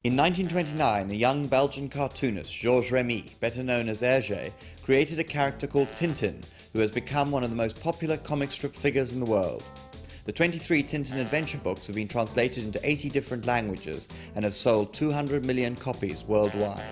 In 1929, a young Belgian cartoonist, Georges Remy, better known as Hergé, created a character called Tintin, who has become one of the most popular comic strip figures in the world. The 23 Tintin adventure books have been translated into 80 different languages and have sold 200 million copies worldwide.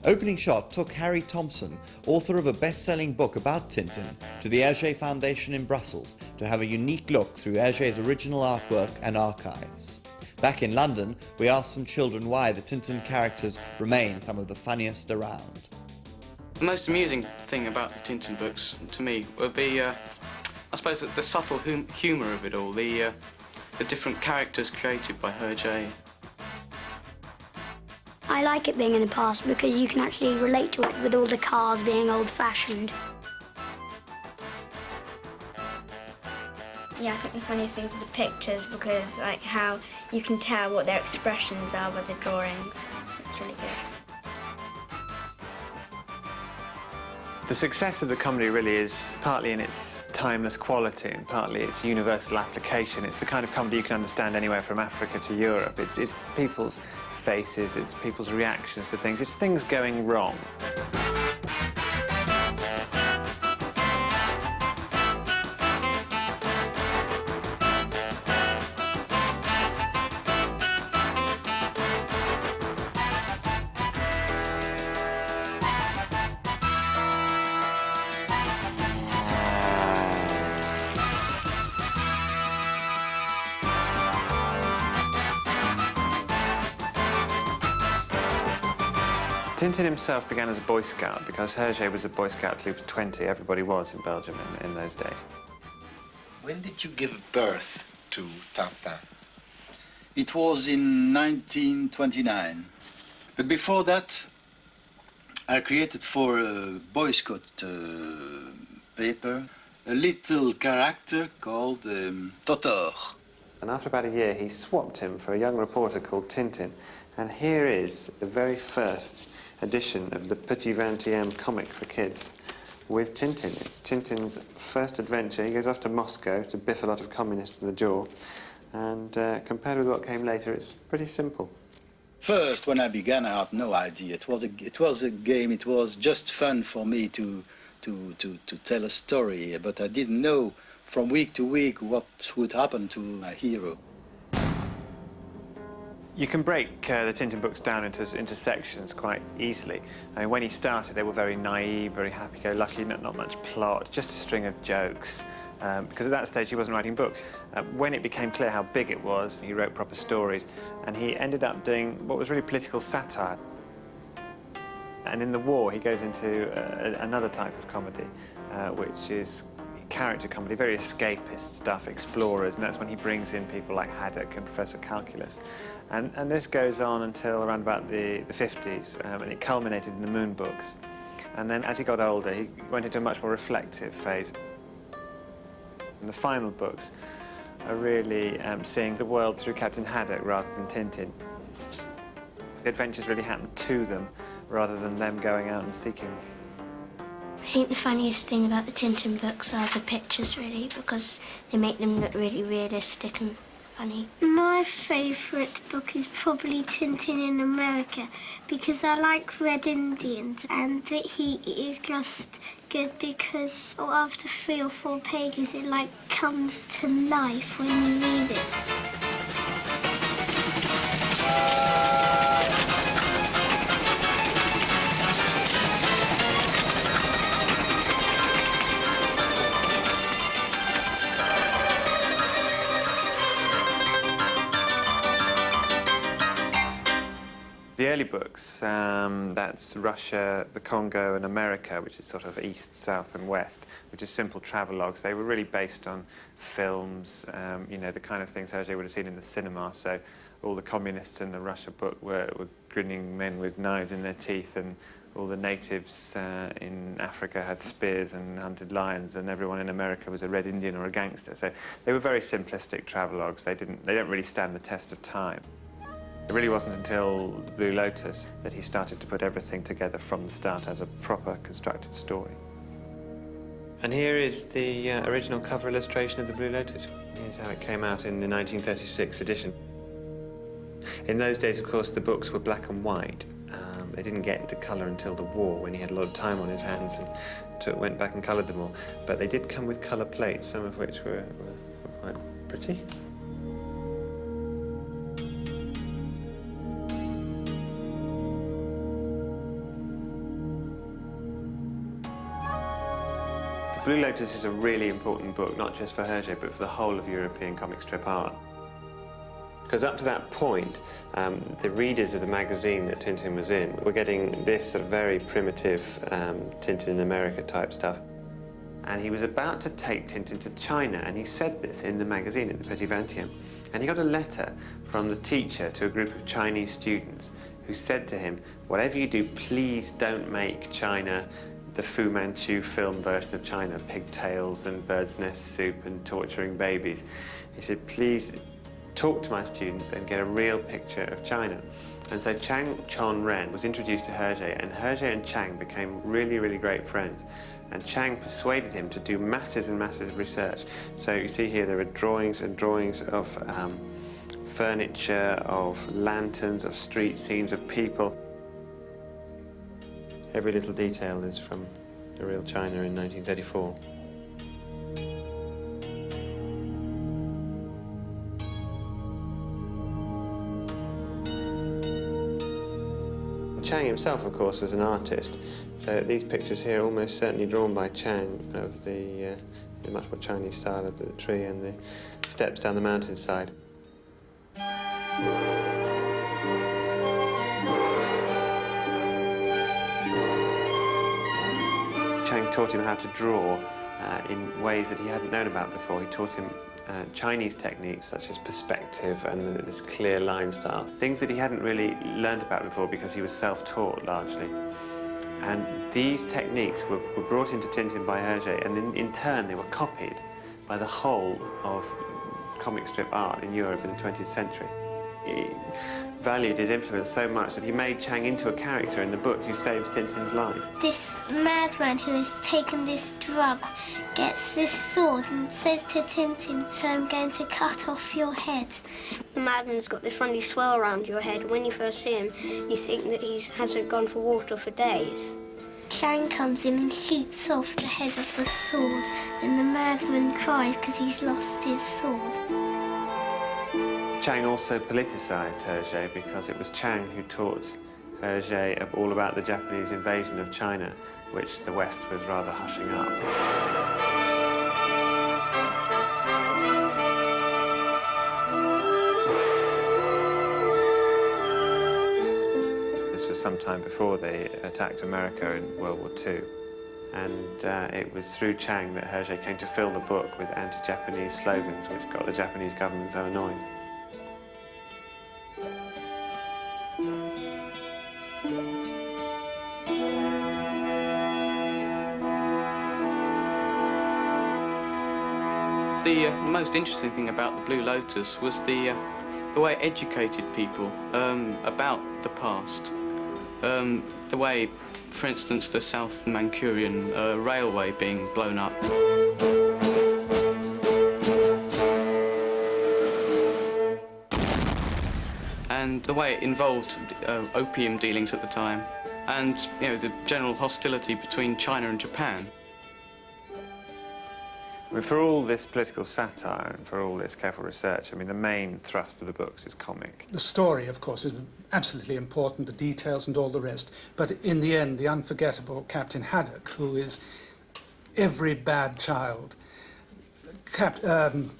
Opening Shot took Harry Thompson, author of a best-selling book about Tintin, to the Hergé Foundation in Brussels to have a unique look through Hergé's original artwork and archives. Back in London, we asked some children why the Tintin characters remain some of the funniest around. The most amusing thing about the Tintin books, to me, would be, I suppose, the subtle humour of it all, the different characters created by Hergé. I like it being in the past because you can actually relate to it with all the cars being old-fashioned. Yeah, I think the funniest things are the pictures because, like, how you can tell what their expressions are by the drawings. It's really good. The success of the comedy really is partly in its timeless quality and partly its universal application. It's the kind of comedy you can understand anywhere from Africa to Europe. It's people's faces, it's people's reactions to things, it's things going wrong. Tintin himself began as a Boy Scout because Hergé was a Boy Scout till he was 20. Everybody was in Belgium in those days. When did you give birth to Tintin? It was in 1929. But before that, I created for a Boy Scout paper a little character called Totor. And after about a year, he swapped him for a young reporter called Tintin. And here is the very first edition of the Petit 20e comic for kids with Tintin. It's Tintin's first adventure. He goes off to Moscow to biff a lot of communists in the jaw. And compared with what came later, it's pretty simple. First, when I began, I had no idea. It was a game. It was just fun for me to tell a story. But I didn't know from week to week what would happen to my hero. You can break the Tintin books down into sections quite easily. I mean, when he started, they were very naive, very happy-go-lucky, not much plot, just a string of jokes. Because at that stage, he wasn't writing books. When it became clear how big it was, he wrote proper stories, and he ended up doing what was really political satire. And in the war, he goes into another type of comedy, which is character comedy, very escapist stuff, explorers, and that's when he brings in people like Haddock and Professor Calculus. And this goes on until around about the 50s, and it culminated in the Moon books. And then as he got older, he went into a much more reflective phase. And the final books are really seeing the world through Captain Haddock rather than Tintin. The adventures really happen to them rather than them going out and seeking them. I think the funniest thing about the Tintin books are the pictures, really, because they make them look really realistic and funny. My favourite book is probably Tintin in America because I like Red Indians, and he is just good because after 3 or 4 pages it like comes to life when you read it. The early books, that's Russia, the Congo and America, which is sort of east, south and west, which is simple travelogues. They were really based on films, you know, the kind of things Hergé would have seen in the cinema. So all the communists in the Russia book were grinning men with knives in their teeth, and all the natives in Africa had spears and hunted lions, and everyone in America was a Red Indian or a gangster. So they were very simplistic travelogues. They don't really stand the test of time. It really wasn't until The Blue Lotus that he started to put everything together from the start as a proper constructed story. And here is the original cover illustration of The Blue Lotus. Here's how it came out in the 1936 edition. In those days, of course, the books were black and white. They didn't get into colour until the war, when he had a lot of time on his hands and went back and coloured them all. But they did come with colour plates, some of which were quite pretty. The Blue Lotus is a really important book, not just for Hergé, but for the whole of European comic strip art. Because up to that point, the readers of the magazine that Tintin was in were getting this sort of very primitive Tintin in America type stuff. And he was about to take Tintin to China, and he said this in the magazine, in the Petit 20e. And he got a letter from the teacher to a group of Chinese students who said to him, whatever you do, please don't make China the Fu Manchu film version of China, pigtails and bird's nest soup and torturing babies. He said, please talk to my students and get a real picture of China. And so Chang Chon Ren was introduced to Hergé, and Hergé and Chang became really, really great friends. And Chang persuaded him to do masses and masses of research. So you see here there are drawings and drawings of furniture, of lanterns, of street scenes, of people. Every little detail is from the real China in 1934. Chang himself, of course, was an artist, so these pictures here are almost certainly drawn by Chang of the much more Chinese style of the tree and the steps down the mountainside. Chang taught him how to draw in ways that he hadn't known about before. He taught him Chinese techniques such as perspective and this clear line style, things that he hadn't really learned about before because he was self-taught largely. And these techniques were brought into Tintin by Hergé, and in turn they were copied by the whole of comic strip art in Europe in the 20th century. He valued his influence so much that he made Chang into a character in the book who saves Tintin's life. This madman who has taken this drug gets this sword and says to Tintin, so I'm going to cut off your head. The madman's got this funny swirl around your head. When you first see him, you think that he hasn't gone for water for days. Chang comes in and shoots off the head of the sword, and the madman cries because he's lost his sword. Chang also politicised Hergé because it was Chang who taught Hergé all about the Japanese invasion of China, which the West was rather hushing up. This was some time before they attacked America in World War II. And it was through Chang that Hergé came to fill the book with anti-Japanese slogans, which got the Japanese government so annoyed. The most interesting thing about the Blue Lotus was the way it educated people about the past. The way, for instance, the South Manchurian railway being blown up. And the way it involved opium dealings at the time, and the general hostility between China and Japan. I mean, for all this political satire and for all this careful research, I mean, the main thrust of the books is comic. The story, of course, is absolutely important, the details and all the rest. But in the end, the unforgettable Captain Haddock, who is every bad child.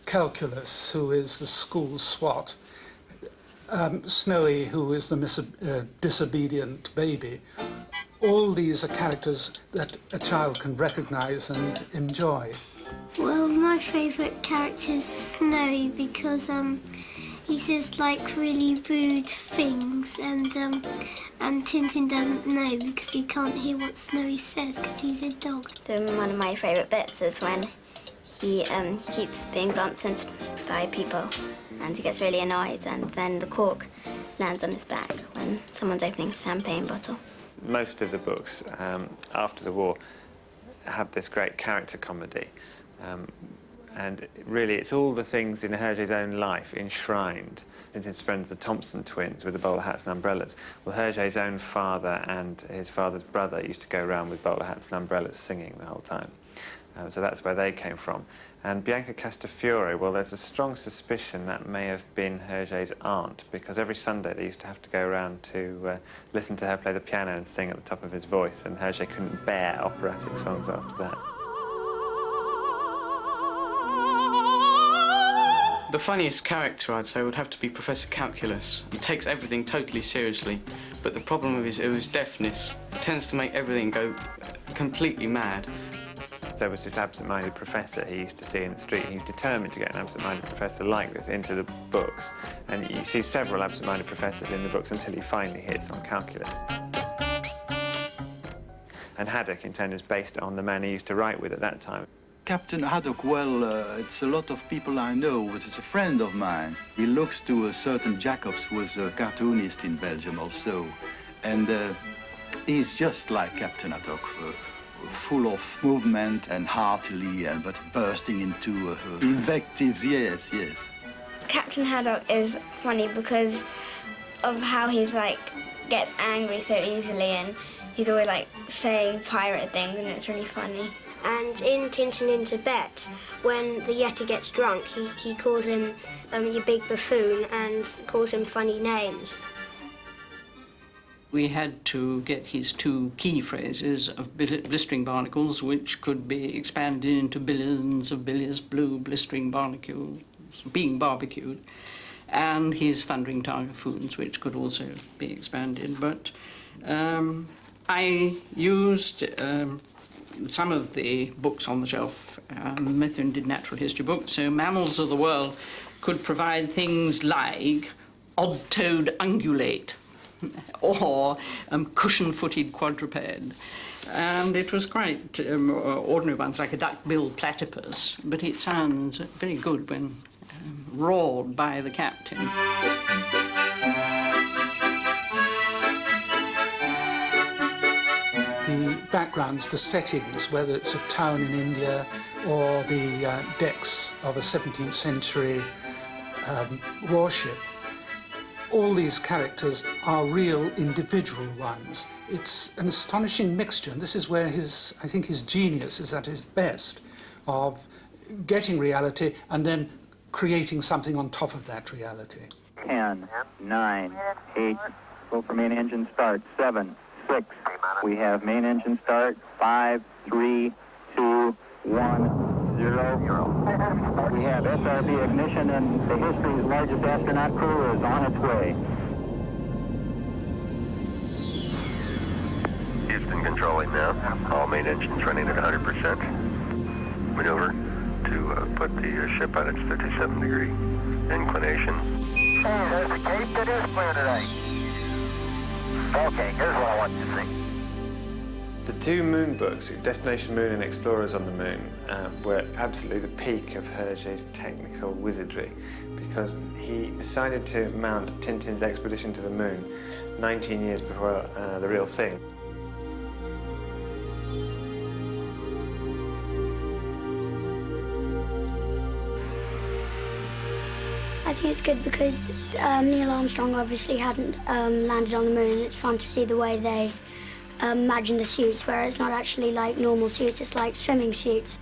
Calculus, who is the school swot. Snowy, who is the disobedient baby. All these are characters that a child can recognise and enjoy. Well, my favourite character is Snowy because he says like really rude things, and Tintin doesn't know because he can't hear what Snowy says because he's a dog. One of my favourite bits is when he keeps being bumped into by people and he gets really annoyed, and then the cork lands on his back when someone's opening a champagne bottle. Most of the books after the war have this great character comedy. And really, it's all the things in Hergé's own life enshrined. Tintin's friends, the Thompson twins, with the bowler hats and umbrellas. Well, Hergé's own father and his father's brother used to go around with bowler hats and umbrellas singing the whole time. So that's where they came from. And Bianca Castafiore, well, there's a strong suspicion that may have been Hergé's aunt, because every Sunday they used to have to go around to listen to her play the piano and sing at the top of his voice, and Hergé couldn't bear operatic songs after that. The funniest character, I'd say, would have to be Professor Calculus. He takes everything totally seriously, but the problem of his deafness tends to make everything go completely mad. There was this absent-minded professor he used to see in the street. He was determined to get an absent-minded professor like this into the books, and you see several absent-minded professors in the books until he finally hits on Calculus. And Haddock, in turn, is based on the man he used to write with at that time. Captain Haddock, well, it's a lot of people I know, but it's a friend of mine. He looks to a certain Jacobs, who was a cartoonist in Belgium also. And he's just like Captain Haddock, full of movement and heartily, but bursting into invectives, yes, yes. Captain Haddock is funny because of how he's like, gets angry so easily, and he's always like saying pirate things, and it's really funny. And in Tintin in Tibet, when the Yeti gets drunk, he calls him you big buffoon and calls him funny names. We had to get his two key phrases of blistering barnacles, which could be expanded into billions of bilious blue blistering barnacles being barbecued, and his thundering targafoons, which could also be expanded. But I used some of the books on the shelf. Methuen did natural history books, so Mammals of the World could provide things like odd-toed ungulate or cushion-footed quadruped. And it was quite ordinary ones, like a duck-billed platypus, but it sounds very good when roared by the captain. The backgrounds, the settings, whether it's a town in India or the decks of a 17th century warship, all these characters are real individual ones. It's an astonishing mixture, and this is where I think his genius is at his best, of getting reality and then creating something on top of that reality. 10, 9, 8, go for main engine start, 7, 6. We have main engine start, 5, 3, 2, 1, 0. We have SRB ignition, and the history's largest astronaut crew is on its way. Houston controlling now. All main engines running at 100%. Maneuver to put the ship on its 57-degree inclination. Hey, there's a cape that is clear today. Okay, here's what I want you to see. The two moon books, Destination Moon and Explorers on the Moon, were absolutely the peak of Hergé's technical wizardry, because he decided to mount Tintin's expedition to the moon 19 years before the real thing. I think it's good because Neil Armstrong obviously hadn't landed on the moon, and it's fun to see the way they imagine the suits, where it's not actually like normal suits, it's like swimming suits.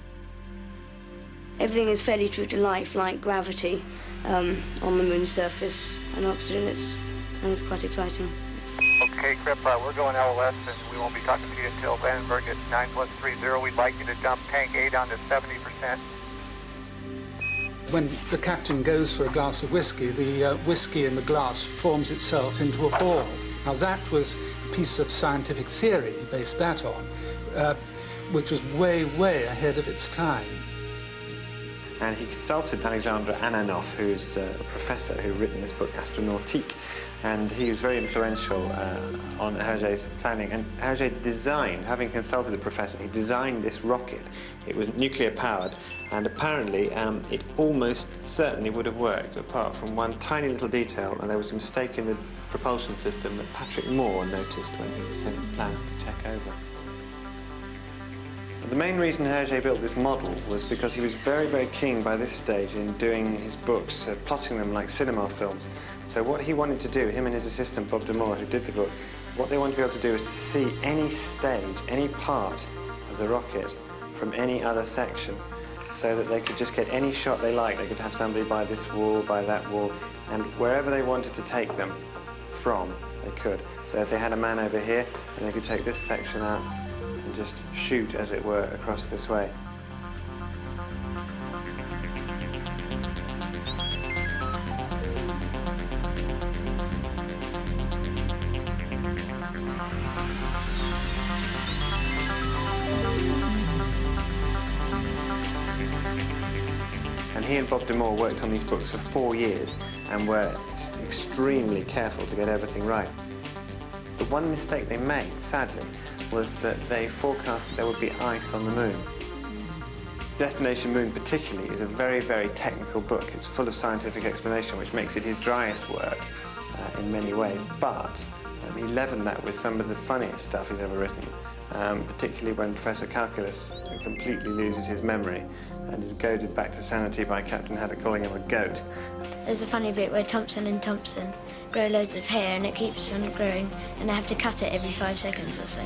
Everything is fairly true to life, like gravity on the moon's surface and oxygen. It's quite exciting. Okay, Crip, we're going LOS, and we won't be talking to you until Vandenberg at 9+30. We'd like you to dump tank A down to 70%. When the captain goes for a glass of whiskey, the whiskey in the glass forms itself into a ball. Now that was a piece of scientific theory he based that on, which was way, way ahead of its time. And he consulted Alexandre Ananoff, who's a professor who'd written this book, Astronautique, and he was very influential on Hergé's planning. And Hergé designed, having consulted the professor, he designed this rocket. It was nuclear-powered, and apparently it almost certainly would have worked, apart from one tiny little detail, and there was a mistake in the propulsion system that Patrick Moore noticed when he was sent plans to check over. The main reason Hergé built this model was because he was very, very keen by this stage in doing his books, plotting them like cinema films. So what he wanted to do, him and his assistant Bob de Moor, who did the book, what they wanted to be able to do is to see any stage, any part of the rocket from any other section, so that they could just get any shot they liked. They could have somebody by this wall, by that wall, and wherever they wanted to take them from, they could. So if they had a man over here, then they could take this section out and just shoot, as it were, across this way. And he and Bob de Moor worked on these books for 4 years and were just extremely careful to get everything right. The one mistake they made, sadly, was that they forecast that there would be ice on the moon. Destination Moon particularly is a very, very technical book. It's full of scientific explanation, which makes it his driest work in many ways. But he leavened that with some of the funniest stuff he's ever written, particularly when Professor Calculus completely loses his memory and is goaded back to sanity by Captain Haddock calling him a goat. There's a funny bit where Thompson and Thompson grow loads of hair and it keeps on growing and they have to cut it every 5 seconds or so.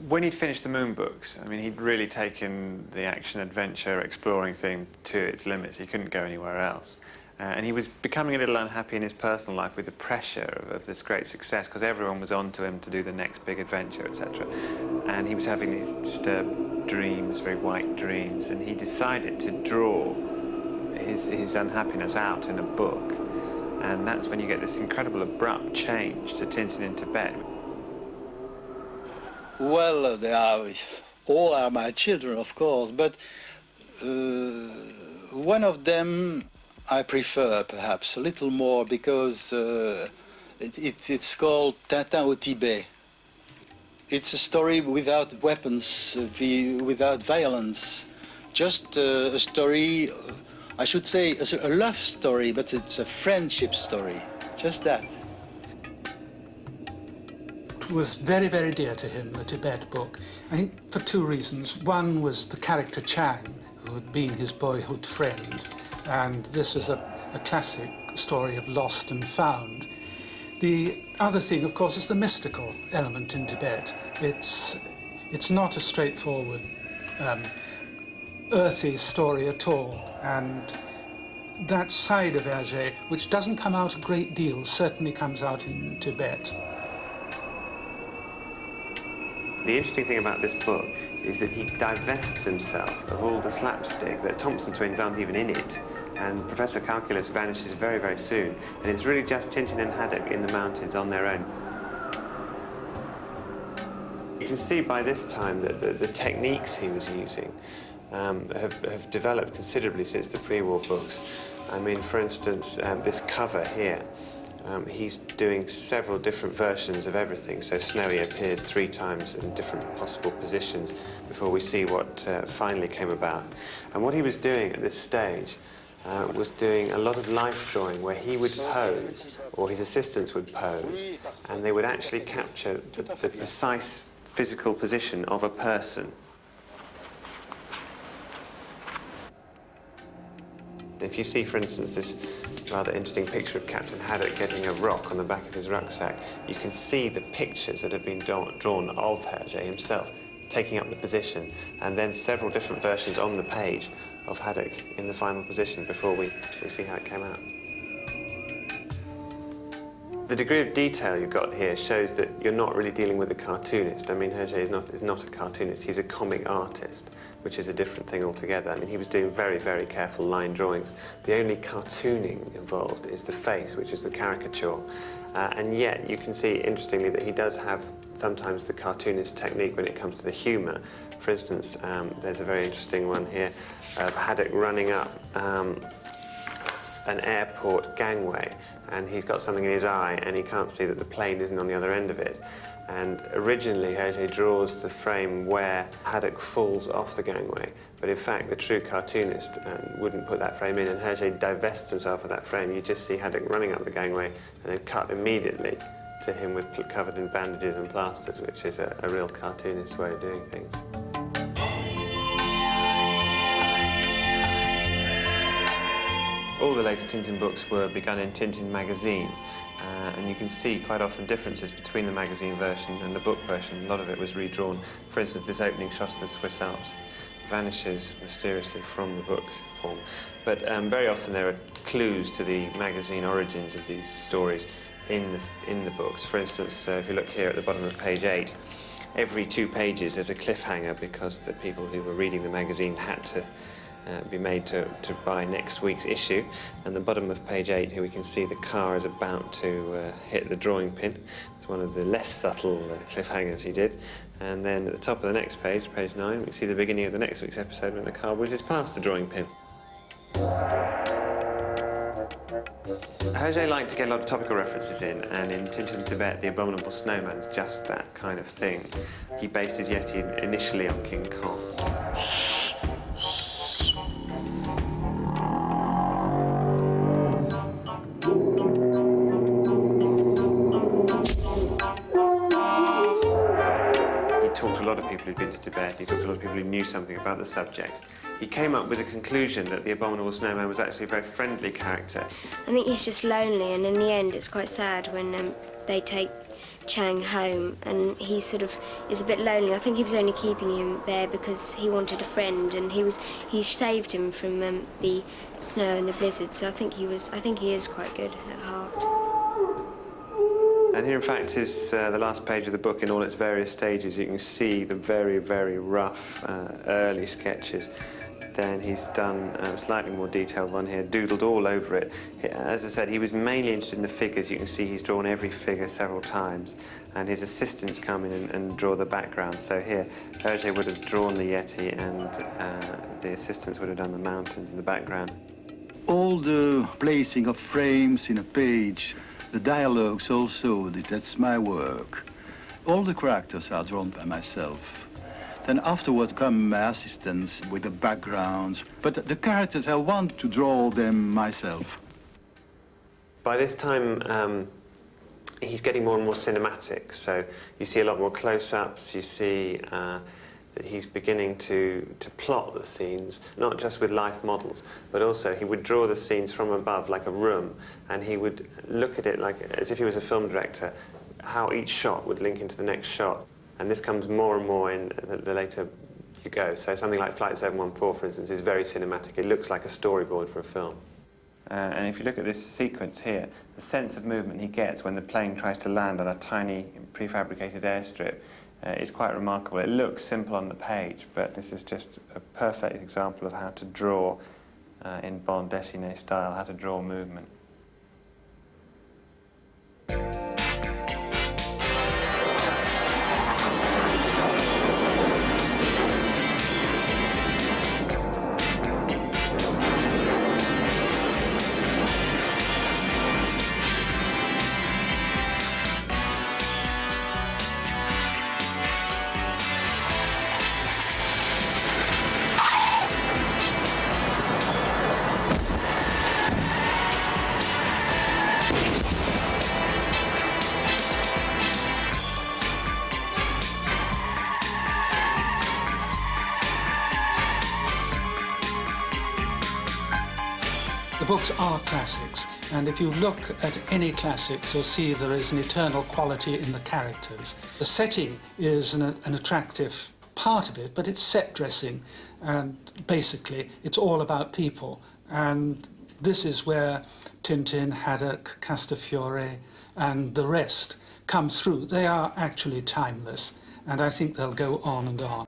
When he'd finished the Moon books, I mean, he'd really taken the action-adventure exploring thing to its limits. He couldn't go anywhere else. And he was becoming a little unhappy in his personal life with the pressure of this great success, because everyone was on to him to do the next big adventure, etc. And he was having these disturbed dreams, very white dreams, and he decided to draw his unhappiness out in a book. And that's when you get this incredible abrupt change to Tintin in Tibet. Well, all are my children, of course, but one of them I prefer perhaps a little more because it's called Tintin au Tibet. It's a story without weapons, without violence, just a story, I should say a love story, but it's a friendship story, just that. It was very, very dear to him, the Tibet book, I think for 2 reasons. One was the character Chang, who had been his boyhood friend, and this is a classic story of lost and found. The other thing, of course, is the mystical element in Tibet. It's not a straightforward, earthy story at all, and that side of Hergé, which doesn't come out a great deal, certainly comes out in Tibet. The interesting thing about this book is that he divests himself of all the slapstick, that Thompson twins aren't even in it, and Professor Calculus vanishes very, very soon, and it's really just Tintin and Haddock in the mountains on their own. You can see by this time that the techniques he was using have developed considerably since the pre-war books. I mean, for instance, this cover here, he's doing several different versions of everything, so Snowy appears 3 times in different possible positions before we see what finally came about. And what he was doing at this stage was doing a lot of life drawing where he would pose, or his assistants would pose, and they would actually capture the precise physical position of a person. If you see, for instance, this rather interesting picture of Captain Haddock getting a rock on the back of his rucksack, you can see the pictures that have been drawn of Hergé himself taking up the position, and then several different versions on the page of Haddock in the final position before we see how it came out. The degree of detail you've got here shows that you're not really dealing with a cartoonist. I mean, Hergé is not a cartoonist, he's a comic artist, which is a different thing altogether. I mean, he was doing very, very careful line drawings. The only cartooning involved is the face, which is the caricature. And yet, you can see, interestingly, that he does have sometimes the cartoonist technique when it comes to the humour. For instance, there's a very interesting one here of Haddock running up an airport gangway, and he's got something in his eye and he can't see that the plane isn't on the other end of it. And originally Hergé draws the frame where Haddock falls off the gangway, but in fact the true cartoonist wouldn't put that frame in, and Hergé divests himself of that frame. You just see Haddock running up the gangway and then cut immediately to him with covered in bandages and plasters, which is a real cartoonist way of doing things. All the later Tintin books were begun in Tintin magazine, and you can see quite often differences between the magazine version and the book version. A lot of it was redrawn. For instance, this opening shot of the Swiss Alps vanishes mysteriously from the book form. But very often there are clues to the magazine origins of these stories in the books. For instance, if you look here at the bottom of page 8, every 2 pages there's a cliffhanger because the people who were reading the magazine had to be made to buy next week's issue. And the bottom of page 8, here we can see the car is about to hit the drawing pin. It's one of the less subtle cliffhangers he did. And then at the top of the next page, page 9, we see the beginning of the next week's episode when the car whizzes past the drawing pin. Hergé liked to get a lot of topical references in, and in Tintin in Tibet, the Abominable Snowman's just that kind of thing. He based his Yeti initially on King Kong. He talked to a lot of people who'd been to Tibet, he talked to a lot of people who knew something about the subject. He came up with a conclusion that the Abominable Snowman was actually a very friendly character. I think he's just lonely, and in the end it's quite sad when they take Chang home and he sort of is a bit lonely. I think he was only keeping him there because he wanted a friend, and he saved him from the snow and the blizzard, so I think he is quite good at heart. And here, in fact, is the last page of the book in all its various stages. You can see the very, very rough early sketches. Then he's done a slightly more detailed one here, doodled all over it. As I said, he was mainly interested in the figures. You can see he's drawn every figure several times, and his assistants come in and draw the background. So here, Hergé would have drawn the Yeti, and the assistants would have done the mountains in the background. All the placing of frames in a page, the dialogues also, that's my work. All the characters are drawn by myself. Then afterwards come my assistants with the backgrounds. But the characters, I want to draw them myself. By this time, he's getting more and more cinematic. So you see a lot more close-ups. You see that he's beginning to plot the scenes, not just with life models, but also he would draw the scenes from above, like a room, and he would look at it like as if he was a film director, how each shot would link into the next shot. And this comes more and more in the later you go. So something like Flight 714, for instance, is very cinematic. It looks like a storyboard for a film. And if you look at this sequence here, the sense of movement he gets when the plane tries to land on a tiny prefabricated airstrip is quite remarkable. It looks simple on the page, but this is just a perfect example of how to draw in bande dessinée style, how to draw movement. The books are classics, and if you look at any classics, you'll see there is an eternal quality in the characters. The setting is an attractive part of it, but it's set dressing, and basically it's all about people. And this is where Tintin, Haddock, Castafiore, and the rest come through. They are actually timeless, and I think they'll go on and on.